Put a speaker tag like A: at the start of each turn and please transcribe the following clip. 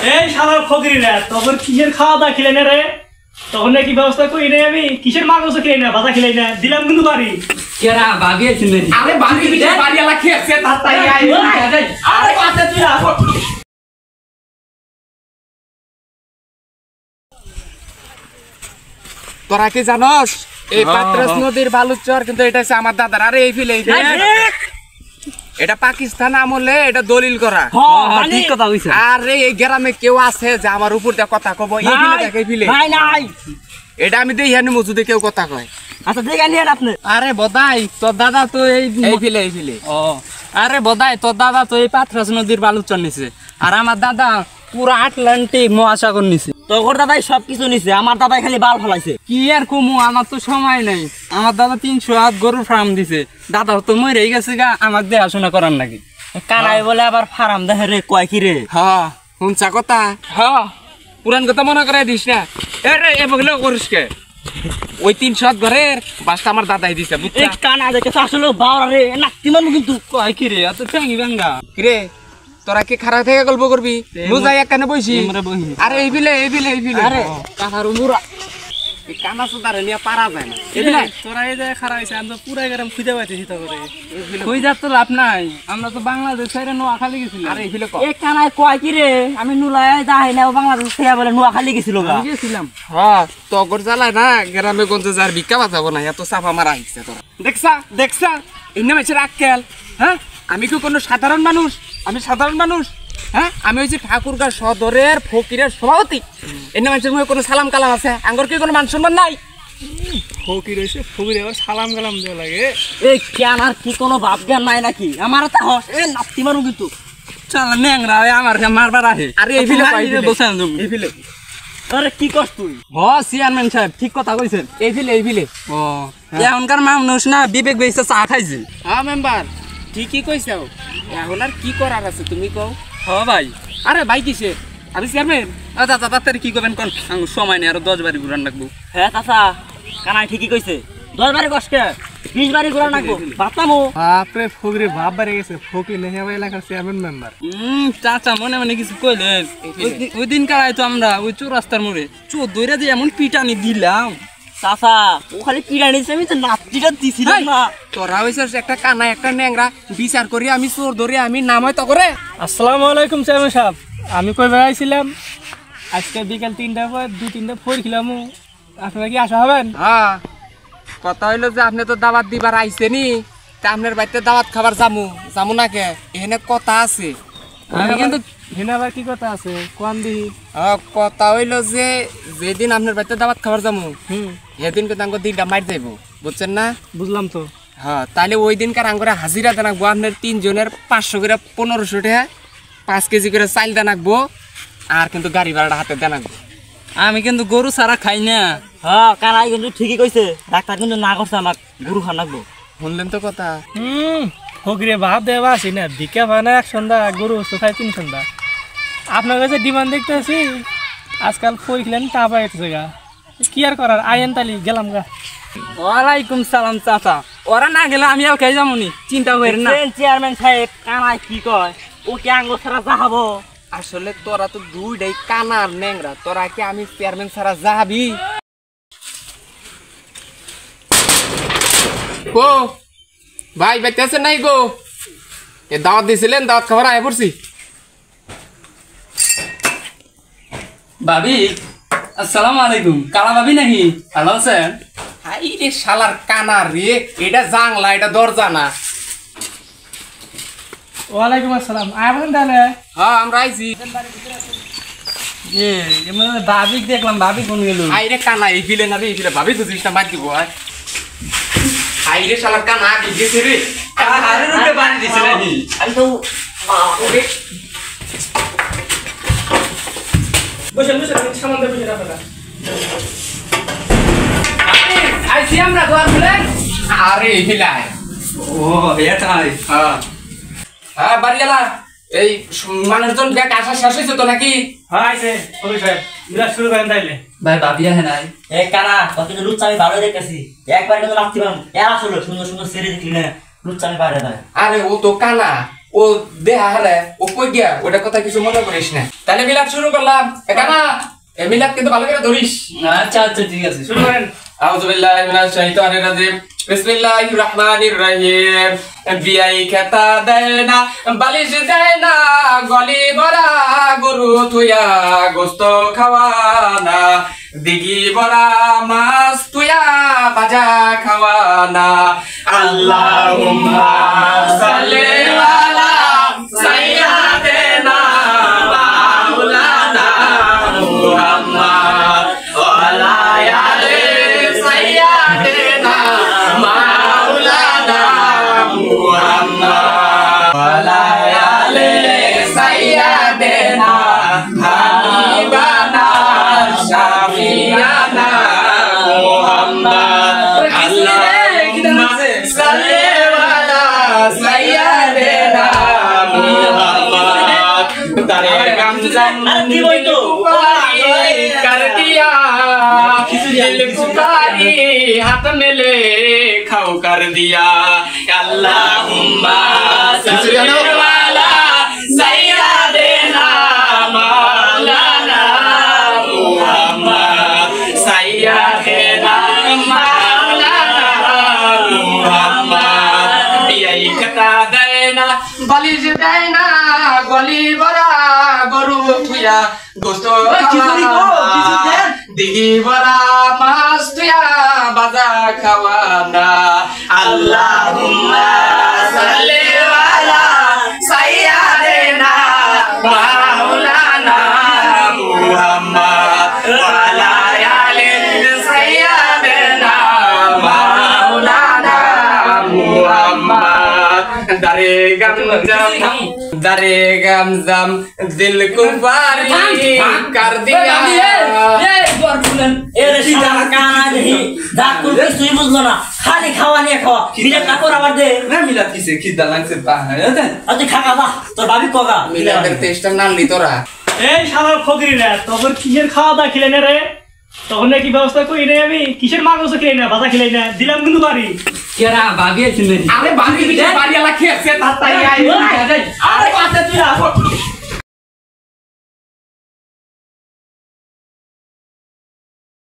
A: এই শালার ফকির রে, তখন কিসের খাওয়া দাওয়া খেলে না রে? তখন নাকি ব্যবস্থা করি নাই আমি, কিসের মাংস খেলে না, ভাজা খেলে না, দিলাম কিন্তু বাড়ি।
B: কেরা ভাবি আছেন নাকি?
C: আরে ভাবি বিটে বাড়ি এলা খেয়েছে তার তাই আই।
A: আরে পাতে তুই না।
C: তোরা কি জানোস এই পাত্রাস নদীর বালুচর কিন্তু এটা হচ্ছে আমার দাদার। আরে এই ফিলে এটা পাকিস্তান আমলে এটা দলিল করা।
B: ঠিক কথা কইছেন।
C: আরে এই গ্রামে কেউ আছে যে আমার উপর দিয়ে কথা কব? এই ফিলে দেখ, এই ফিলে
B: নাই নাই,
C: এটা আমি দেই হানি মজুদে কেউ কথা কয়।
B: আচ্ছা দেখে নিয়েন আপনি।
D: আরে বদাই তোর দাদা তো এই
C: ফিলে এই ফিলে
D: ও আরে বদাই তোর দাদা তো এই পাথরাস নদীর বালুচর নিছে, আর আমার দাদা পুরো আটলান্টিক মহাসাগর নিছে।
B: তোর দাদাই সবকিছু নিছে, আমার দাদাই খালি বাল ফলাইছে।
D: কি আর কমু, আমার তো সময় নাই। আমার দাদা 300 হাত গরুর ফার্ম দিছে, দাদা তো মরে গেছে গা, আমাকে দেখাশোনা করার নাকি।
B: কানাই বলে আবার ফার্ম দেখে রে, কয় কি রে?
C: হ্যাঁ শুনছা কথা? হ্যাঁ পুরান কথা মনে করে দিস না। এরে এ বগলে করিস কে? ওই 300 ঘরের বাসটা আমার দাদাই দিছে,
B: এই
C: বুঝছা?
B: কানা দেখে আসলে বাওরা রে, নাকতি মারবো কিন্তু।
D: কয় কি রে, এত ঠ্যাঙ্গি ভাঙ্গা।
C: কিরে তোরা কি খারাপ থেকে গল্প করবি? বুঝাই একখানে বইছি। আরে এই বিলে এই বিলে এই বিলে
B: আরে
C: কাহার মুরা এই কানা সুদারে নিয়ে পারা যায় না। এই বিলে
D: তোরা এই যে খারাপ হয়েছে, আমি তো পুরা গেলাম খুঁজে পাইতেছি তো করে। কই যাত তো লাভ নাই, আমরা তো বাংলাদেশ ছেড়ে নোয়াখালী গেছিলাম।
C: আরে এই বিলে
B: এই কানাই কয় কি রে? আমি নুলাই যাই না, বাংলাদেশ থেকে বলে নোয়াখালী গেছিল গা।
D: গেছিলাম।
C: হ্যাঁ তগর জ্বালায় না, গ্রামে গঞ্জে যার ভিক্ষা বাঁচাবো না, এত চাপা মারা আইছে তোরা। দেখছা দেখছা এই নাম হচ্ছে আক্কেল। হ্যাঁ আমি কি কোনো সাধারণ মানুষ? আমি সাধারণ মানুষ? হ্যাঁ আমি হচ্ছে ঠাকুরগাঁ সদরের ফকিরের সভাপতি। এই নাম হচ্ছে কোনো সালাম কালাম আছে? আঙ্গর কি কোনো মান সম্মান নাই?
D: ফকির এসে ফকির আবার সালাম কালাম দেওয়া লাগে।
B: এই কানার কি কোনো ভাব জ্ঞান নাই নাকি? আমার তা হস এ নাকতি মারু কিন্তু।
D: চল ন্যাংরা আমার মারবার আহে।
C: আরে এই বিলে
D: বসেন তুমি।
C: এই বিলে
B: আরে কি করছ তুই?
D: হ চেয়ারম্যান সাহেব ঠিক কথা কইছেন।
C: এই বিলে এই বিলে
D: ও এখনকার মানুষ না বিবেক বেঁচে চা খাইছে।
C: হ্যাঁ মেম্বার ঠিকই কইছাও। এখন আর কি করার আছে তুমি কও?
D: হ ভাই।
C: আরে ভাই কিসে? আমি চেয়ারম্যান।
D: আচ্ছা তাড়াতাড়ি কি করবেন কোন, সময় নেই, আরো 10 বাড়ি ঘুরান রাখবো।
B: হ্যাঁ চাচা, কানাই ঠিকই কইছে। 10 বাড়ি কষ্টে 20 বাড়ি ঘুরা নাকবো, বাতামো।
D: বাপরে ফকিরে ভাব বেড়ে গেছে, ফকির নেহে এলাকার চেয়ারম্যান মেম্বার। চাচা মনে মনে কিছু কইলেন। ওই দিন কারাই তো আমরা ওই চৌরাস্তার মোড়ে চোর দইরা যে এমন পিটানি দিলাম।
B: চাচা ও খালি পিড়া নিছে, আমি তো নাতিটা দিছিলাম না।
C: তোরা হইছিস একটা কানা একটা ন্যাংরা, বিচার করি আমি চোর ধরে আমি নাম হয় তো করে।
D: আসসালামু আলাইকুম চেয়ারম্যান সাহেব, আমি কই বেড়াইছিলাম আজকে বিকাল 3টার পর 2-3টা ফোর খিলাম। আপনারা কি আসা হবেন?
C: হ্যাঁ কথা হইলো যে আপনি তো দাওয়াত দিবার আইছেনি, তা আপনার বাড়িতে দাওয়াত খাবার যামু যামু না কে? এখানে কথা আছে।
D: আমি কিন্তু হিনাবার কি কথা আছে কোন দি?
C: কথা হইলো যে যেদিন আপনার বাড়িতে দাওয়াত খাবার যামু সেদিন কিন্তু আঙ্গ দিনটা মার যাইব, বুঝছেন না?
D: বুঝলাম তো।
C: হ্যাঁ তাহলে ওই দিনকার আঙ্গরে হাজিরা দেনাকবো আপনার 3 জনের 500 করে 1500 টাকা, 5 কেজি করে চাল দেনাকবো, আর কিন্তু গাড়ি ভাড়াটা হাতে দেনাকবো।
D: আমি কিন্তু গরু ছাড়া খাই না।
B: হ্যাঁ কানাই কিন্তু ঠিকই কইছে, ডাক্তার কিন্তু না করছে আমাক গরু খান লাগবো।
C: শুনলেন তো কথা?
D: ফকিরে ভাব দেওয়া আছি না, ভিক্ষা ভানা 1 সন্ধ্যা, গরু খাই 3 সন্ধ্যা। আপনার কাছে ডিমান্ড দেখতে আছি, আজকাল ফই খেলেন তা পাইতেছে গা, কি আর করার, আইন তালি গেলাম গা। ওয়ালাইকুম সালাম চাচা, ওরা না গেলে আমি আর খাই যামনি, চিন্তা করেন না।
B: চেয়ারম্যান সাহেব কানাই কি কয়? ও কি আঙ্গ ছাড়া যাহাবো?
C: আসলে তোরা তো দুইটাই কানার ন্যাংরা, তোরা কি আমি চেয়ারম্যান ছাড়া যাবি? গো ভাই বাইতেছে নাই গো? এ দাওয়াত দিছিলেন, দাওয়াত খাবার আয় পড়ছি।
D: ভাবি আসসালামু আলাইকুম, কালা ভাবি নাকি? ভালো আছেন?
C: হাই রে শালার কানা রে, এটা জাংলা এটা দরজা না।
D: ওয়ালাইকুম আসসালাম, আইবেন তাহলে?
C: হ্যাঁ আমরা আইছি।
D: ভাবি দেখলাম, ভাবি কোন গেল?
C: হাই রে কানা এই ফিলে না রে, এই ফিলে ভাবি তো জিনিসটা মার দিব। হাই রে শালার কানা আগে গেছে রে,
D: আরে রূপে বাড়ি দিছে নাকি?
B: আমি তো
D: বসেন বসেন, সামান দিয়ে বসেন আপনারা।
C: আইছি আমরা দুয়ার খুলে। আরে এই ফিলে আয়।
D: ও এটাই।
C: হ্যাঁ হ্যাঁ বাড়িওয়ালা, এই মানুষজন ব্যাগ আসা শেষ হয়েছে তো নাকি?
D: হ্যাঁ আইছে ওই সাহেব, বিরাট শুরু করেন তাইলে।
B: ভাই ভাবি আহে নাই। এ কানা কত লুচ্চা আমি ভালো দেখতেছি, একবার কিন্তু লাগতে পারলাম। এরা আসলে সুন্দর সুন্দর সেরে দেখলি না, লুচ্চা আমি বাইরে দেয়।
C: আরে ও তো কানা, ও দেহা হারে ও কই গিয়া ওটা কথা কিছু মনে করিস না তাহলে মিলাদ শুরু করলাম একানা এই মিলাদ কিন্তু ভালো করে ধরিস
B: আচ্ছা আচ্ছা ঠিক আছে
A: শুরু করেন।
C: আউযু বিল্লাহি মিনাশ শাইতানির রাজিম বিসমিল্লাহির রহমানির রহিম বিয়াই খেতা দেয় না বালিশ দেয় না গলি ভরা গরু তুইয়া গোস্ত খাওয়ানা দিঘি ভরা মাছ তুইয়া ভাজা খাওয়ানা আল্লাহুম্মা সাল্লি আলা সাইয়্যিদিনা মাওলানা মুহাম্মদ ওয়া আলা আলি সাইয়্যিদিনা মাওলানা মুহাম্মদ ওয়া আলা আলি সাইয়্যিদিনা হাবিবানা শাফিয়ানা মুহাম্মদ আল্লাহুম্মা সাল্লি আলা সাইয়্যিদিনা মুহাম্মদ তারে গামজান
B: কি বইতো
C: कर दिया दिल पुकारी हाथ में ले खाओ कर दिया अल्लाहुम्मा सल्ली अला सय्यिदिना मौलाना मुहम्मद सय्यिदिना मौलाना मुहम्मद यही कथा देना बलिज देना गली बड़ा गरु तुया গোস্ত দিঘি ভরা মাছ তুইয়া বাজা খাওয়ানা আল্লাহুম্মা সাল্লি আলা সাইয়্যিদিনা মাওলানা মুহাম্মদ ওয়া আলা আলি সাইয়্যিদিনা মাওলানা মুহাম্মদ दारे गमजम दिल को बारी कर दिया
B: খালি খাওয়া নিয়ে খাওয়া মিলে কাপড় আবার দে
C: না মিলাদ কিসে খিদা লাগছে
B: তুই খাকা যা তোর ভাবি কগা
C: মিলাদের টেস্টটা নাম লি তোরা
A: এই শালার ফকিরা তখন কিসের খাওয়া দাওয়া খেলে না রে তখন কি ব্যবস্থা করি নাই আমি কিসের মাংস খেলে না ভাজা খেলে না দিলাম কিন্তু বাড়ি
B: কেরা ভাবি আছে
C: আরে বাড়ি বাড়ি এলা খেয়েছে তার তাই আরে
B: আরে পাতে তুই